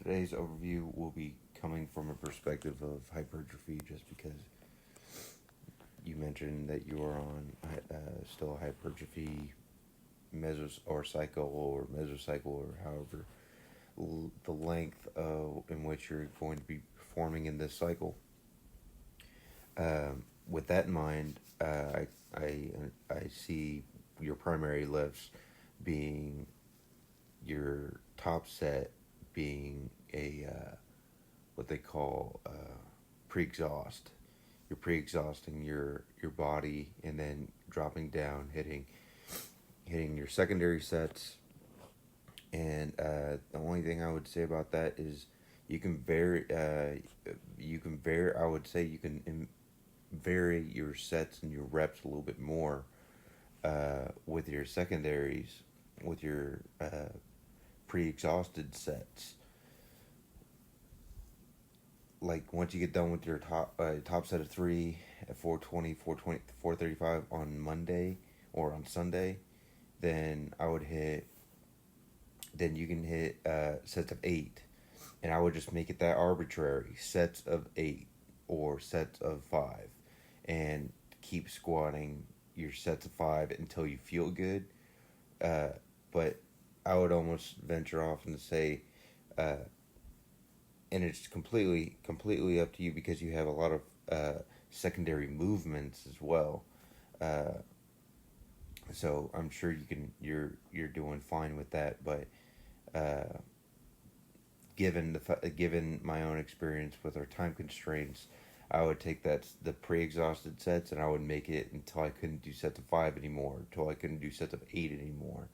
Today's overview will be coming from a perspective of hypertrophy, just because you mentioned that you are on still a hypertrophy cycle or mesocycle, or however the length in which you're going to be performing in this cycle. With that in mind, I see your primary lifts being your top set being a what they call pre-exhaust. You're pre-exhausting your body and then dropping down, hitting your secondary sets. And the only thing I would say about that is you can vary. You can vary. I would say you can vary your sets and your reps a little bit more with your secondaries, with your pre-exhausted sets. Like once you get done with your top set of three at 420, 420, 435 on Monday or on Sunday, then I would hit. Then you can hit sets of eight, and I would just make it that arbitrary sets of eight or sets of five, and keep squatting your sets of five until you feel good. Uh, but I would almost venture off and say, uh, and it's completely up to you because you have a lot of secondary movements as well. Uh, so I'm sure you're doing fine with that, but uh, given my own experience with our time constraints, I would take the pre-exhausted sets and I would make it until I couldn't do sets of five anymore, until I couldn't do sets of eight anymore,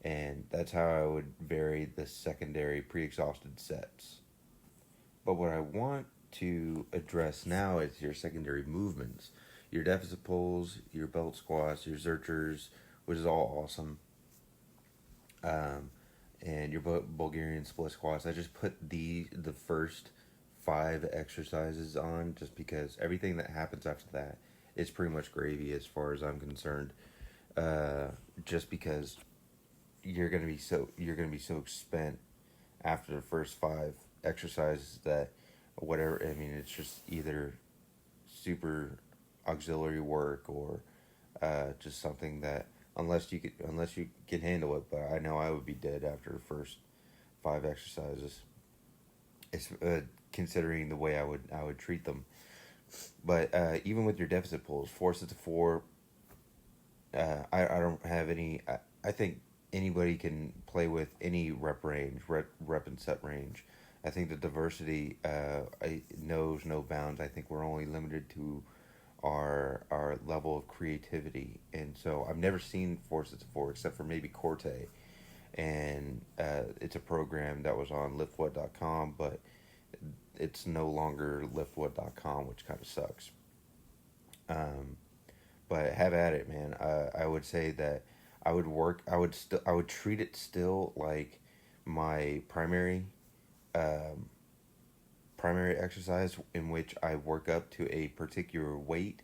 and that's how I would vary the secondary pre-exhausted sets. But what I want to address now is your secondary movements, your deficit pulls, your belt squats, your zerchers, which is all awesome, um, and your Bulgarian split squats. I just put the first five exercises on just because everything that happens after that is pretty much gravy as far as I'm concerned. Uh, just because you're gonna be so spent after the first five exercises that whatever, I mean, it's just either super auxiliary work or just something that unless you can handle it. But I know I would be dead after the first five exercises. It's considering the way I would treat them. But even with your deficit pulls, four sets of four, I don't have any. I think anybody can play with any rep range, rep and set range. I think the diversity knows no bounds. I think we're only limited to our level of creativity, and so I've never seen four sets of four except for maybe Corte, and it's a program that was on liftwhat.com, but it's no longer liftwhat.com, which kind of sucks. Um, but have at it, man. I would say that I would treat it still like my um, primary exercise, in which I work up to a particular weight,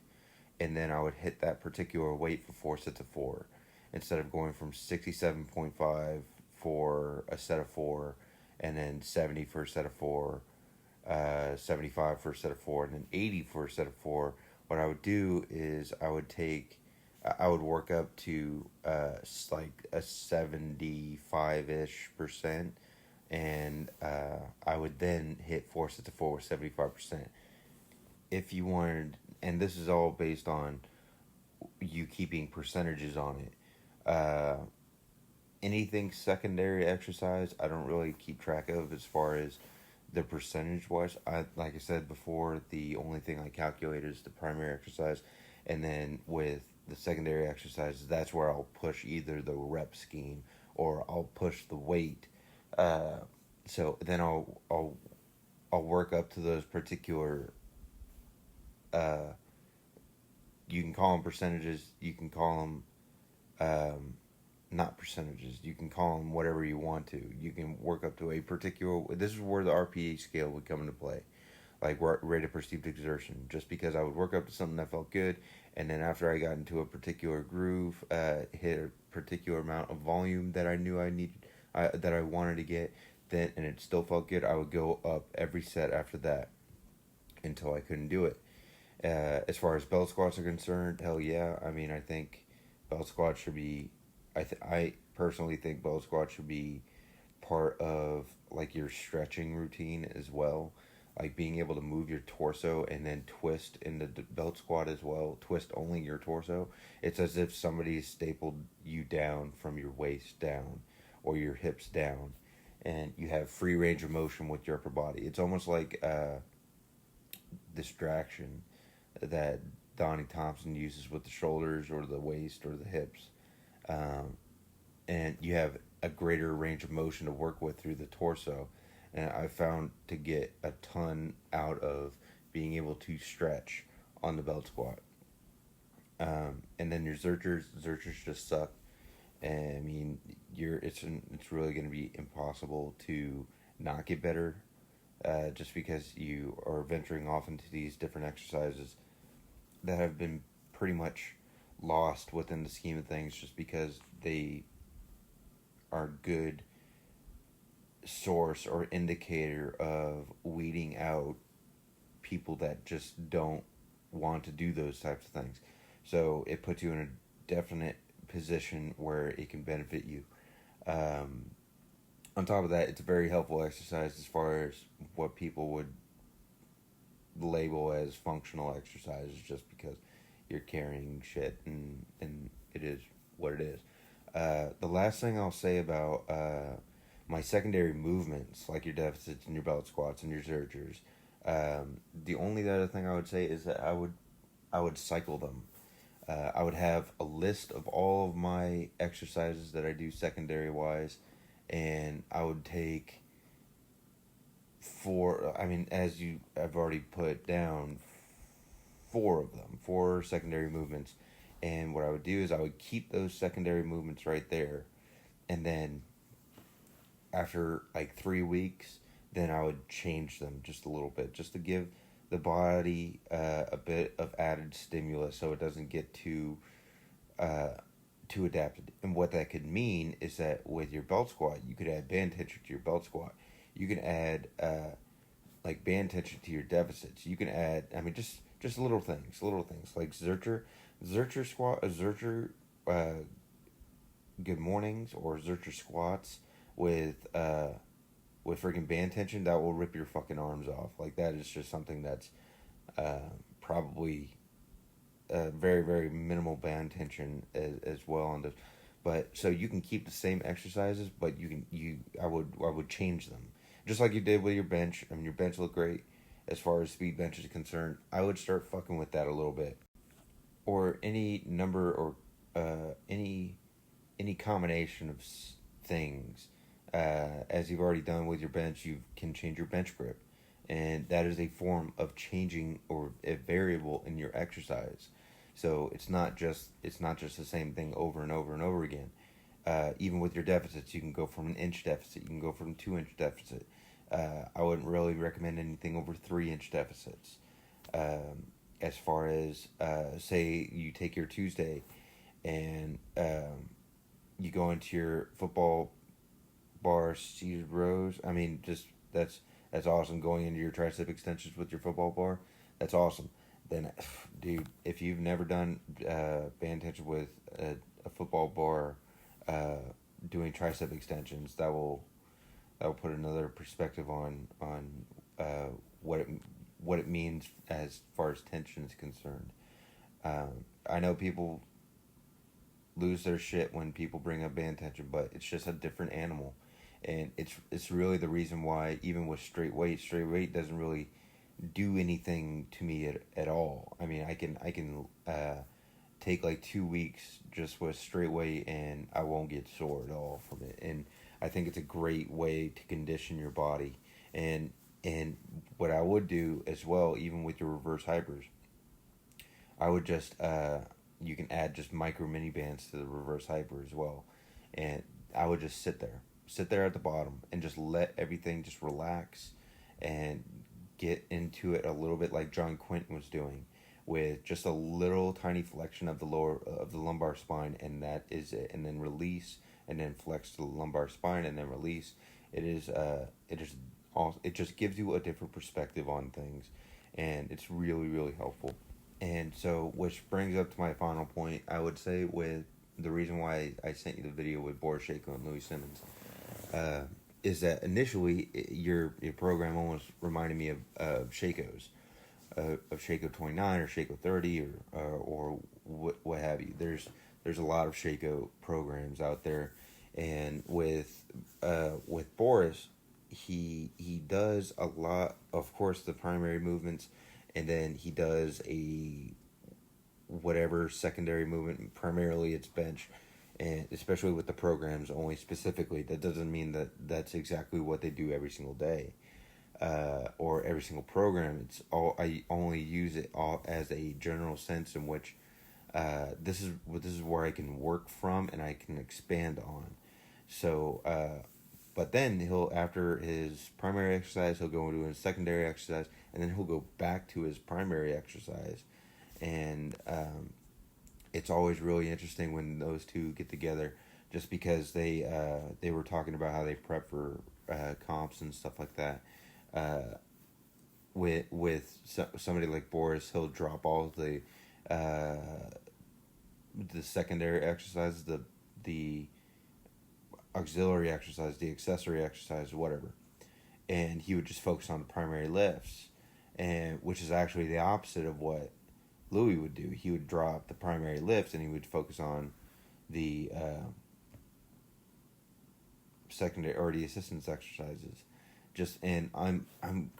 and then I would hit that particular weight for four sets of four, instead of going from 67.5 for a set of four, and then 70 for a set of four, 75 for a set of four, and then 80 for a set of four. What I would do is I would work up to like a 75 ish percent, and I would then hit four sets of four with 75%. If you wanted, and this is all based on you keeping percentages on it. Anything secondary exercise, I don't really keep track of as far as the percentage wise. Like I said before, the only thing I calculate is the primary exercise, and then with the secondary exercises, that's where I'll push either the rep scheme or I'll push the weight. Uh, so then I'll work up to those particular. Uh, you can call them percentages. You can call them not percentages. You can call them whatever you want to. You can work up to a particular. This is where the RPE scale would come into play, like rate of perceived exertion. Just because I would work up to something that felt good, and then after I got into a particular groove, hit a particular amount of volume that I knew I needed, that I wanted to get, then and it still felt good, I would go up every set after that until I couldn't do it. As far as belt squats are concerned, hell yeah. I mean, I think belt squats should be. I personally think belt squats should be part of like your stretching routine as well. Like being able to move your torso and then twist in the belt squat as well. Twist only your torso. It's as if somebody stapled you down from your waist down or your hips down, and you have free range of motion with your upper body. It's almost like distraction that Donnie Thompson uses with the shoulders or the waist or the hips. Um, and you have a greater range of motion to work with through the torso. And I found to get a ton out of being able to stretch on the belt squat. And then your zerchers just suck. And I mean, it's really going to be impossible to not get better, just because you are venturing off into these different exercises that have been pretty much lost within the scheme of things, just because they are good source or indicator of weeding out people that just don't want to do those types of things. So it puts you in a definite position where it can benefit you. Um, on top of that, it's a very helpful exercise as far as what people would label as functional exercises, just because you're carrying shit, and it is what it is. The last thing I'll say about my secondary movements, like your deficits and your belt squats and your zerchers, the only other thing I would say is that I would cycle them. I would have a list of all of my exercises that I do secondary wise, and I would take four. I mean, as I've already put down, four of them, four secondary movements. And what I would do is I would keep those secondary movements right there, and then after like 3 weeks, then I would change them just a little bit, just to give the body a bit of added stimulus, so it doesn't get uh, too adapted. And what that could mean is that with your belt squat, you could add band tension to your belt squat. You can add like band tension to your deficits. You can add, I mean, just little things like Zercher squat, Zercher good mornings or Zercher squats with freaking band tension that will rip your fucking arms off. Like that is just something that's probably very very minimal band tension as well on this. But so you can keep the same exercises, but I would change them just like you did with your bench. I mean, your bench looked great as far as speed bench is concerned. I would start fucking with that a little bit, or any number, or any combination of things. As you've already done with your bench, you can change your bench grip, and that is a form of changing or a variable in your exercise. So it's not just the same thing over and over and over again. Even with your deficits, you can go from an inch deficit, you can go from 2 inch deficit. I wouldn't really recommend anything over 3 inch deficits. As far as say you take your Tuesday and you go into your football bar seated rows. I mean, just that's awesome. Going into your tricep extensions with your football bar, that's awesome. Then, dude, if you've never done band tension with a football bar, doing tricep extensions, that will put another perspective on what it means as far as tension is concerned. I know people lose their shit when people bring up band tension, but it's just a different animal, and it's really the reason why even with straight weight doesn't really do anything to me at all. I mean, I can take like 2 weeks just with straight weight and I won't get sore at all from it, and I think it's a great way to condition your body. And what I would do as well, even with your reverse hypers, I would just you can add just micro mini bands to the reverse hyper as well, and I would just sit there at the bottom and just let everything just relax and get into it a little bit, like John Quinton was doing, with just a little tiny flexion of the lumbar spine, and that is it. And then release, and then flex to the lumbar spine, and then release, It just gives you a different perspective on things, and it's really really helpful. And so, which brings up to my final point, I would say, with the reason why I sent you the video with Boris Shaco and Louis Simmons, uh, is that initially your program almost reminded me of Shaco's, of Shaco 29 or Shaco 30 or what have you. There's a lot of Shaco programs out there, and with Boris, he does a lot. Of course, the primary movements, and then he does a whatever secondary movement. Primarily, it's bench, and especially with the programs only specifically, that doesn't mean that that's exactly what they do every single day, or every single program. It's all I only use it all as a general sense in which this is where I can work from and I can expand on. So, but then he'll, after his primary exercise, he'll go into his secondary exercise, and then he'll go back to his primary exercise, and it's always really interesting when those two get together, just because they were talking about how they prep for comps and stuff like that. Uh, somebody like Boris, he'll drop all of the secondary exercises, the auxiliary exercise, the accessory exercise, whatever, and he would just focus on the primary lifts, and which is actually the opposite of what Louis would do. He would drop the primary lifts and he would focus on the secondary or the assistance exercises. Just and I'm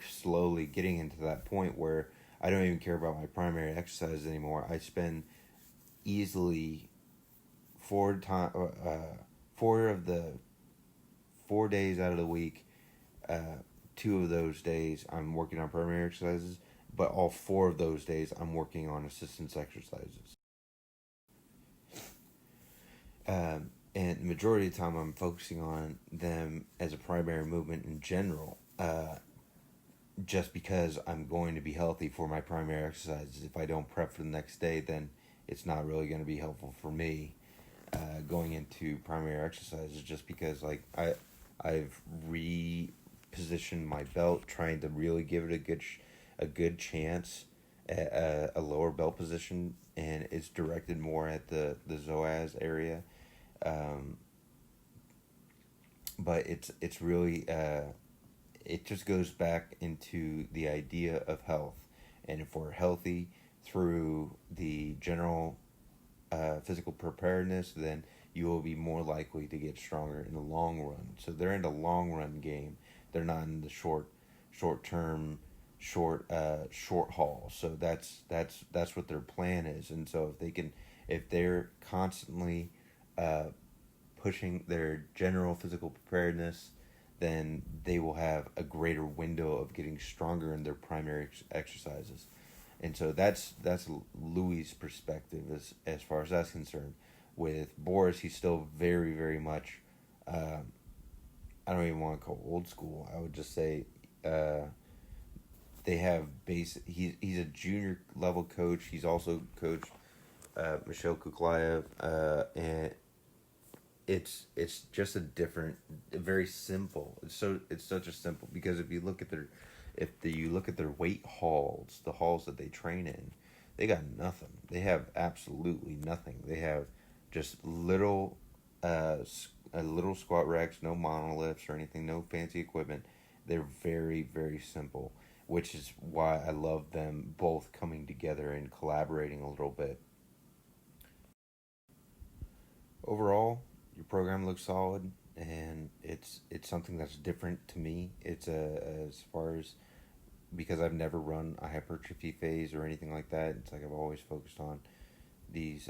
slowly getting into that point where I don't even care about my primary exercises anymore. I spend easily four of the 4 days out of the week, uh, 2 of those days I'm working on primary exercises, but all 4 of those days I'm working on assistance exercises. And the majority of the time I'm focusing on them as a primary movement in general, just because I'm going to be healthy for my primary exercises. If I don't prep for the next day, then it's not really going to be helpful for me going into primary exercises, just because I've repositioned my belt, trying to really give it a good chance at a lower belt position, and it's directed more at the psoas area. Um, but it's really it just goes back into the idea of health, and if we're healthy through the general physical preparedness, then you will be more likely to get stronger in the long run. So they're in the long run game. They're not in the short term, short haul. So that's what their plan is. And so if they're constantly uh, pushing their general physical preparedness, then they will have a greater window of getting stronger in their primary exercises. And so that's Louis' perspective as far as that's concerned. With Boris, he's still very very much. Uh, I don't even want to call old school. I would just say they have base. He's a junior level coach. He's also coached Michelle Kuklayev, and it's just a different, very simple. It's such a simple, because if you look at their weight halls, the halls that they train in, they got nothing. They have absolutely nothing. They have just little squat racks, no monoliths or anything, no fancy equipment. They're very very simple, which is why I love them both coming together and collaborating a little bit. Overall, your program looks solid, and it's something that's different to me. It's as far as, because I've never run a hypertrophy phase or anything like that. It's like I've always focused on these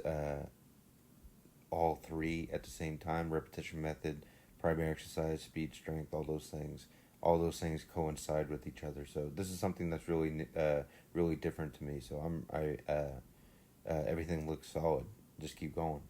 all three at the same time: repetition method, primary exercise, speed, strength, all those things. All those things coincide with each other. So this is something that's really different to me. So everything looks solid. Just keep going.